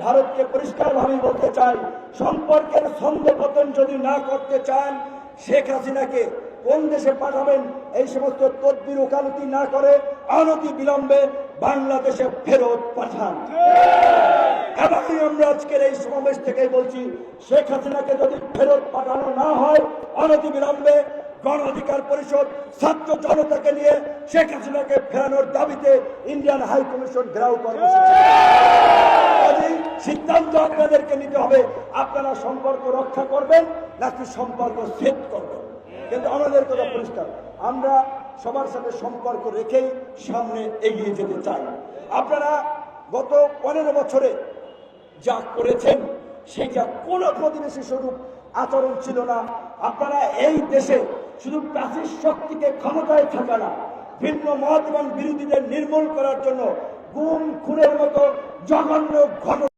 ভারতকে পরিষ্কারভাবে বলতে চাই, সম্পর্কের ছন্দপতন যদি না করতে চান, শেখ হাসিনাকে কোন দেশে পাঠাবেন এই সমস্ত তদবির ওকালতি না করে অনতি বিলম্বে বাংলাদেশে ফেরত পাঠান। এবং আমরা আজকের এই সমাবেশ থেকে বলছি, শেখ হাসিনাকে যদি ফেরত পাঠানো না হয়, অনতি বিলম্বে গণ অধিকার পরিষদ ছাত্র জনতাকে নিয়ে শেখ হাসিনাকে ফেরানোর দাবিতে ইন্ডিয়ান হাই কমিশন ঘেরাও কর্মসূচি। সিদ্ধান্ত আপনাদেরকে নিতে হবে, আপনারা সম্পর্ক রক্ষা করবেন নাকি সম্পর্ক ছেদ করবেন। কিন্তু আমাদের কথা পরিষ্কার, আমরা সবার সাথে সম্পর্ক রেখেই সামনে এগিয়ে যেতে চাই। আপনারা গত 15 বছরে যা করেছেন সেটা কোনো প্রতিবেশী স্বরূপ আচরণ ছিল না। আপনারা এই দেশে শুধু প্রাচীর শক্তিকে ক্ষমতায় থাকা না, ভিন্ন মত এবং বিরোধীদের নির্মূল করার জন্য গুম খুনের মতো জঘন্য ঘটনা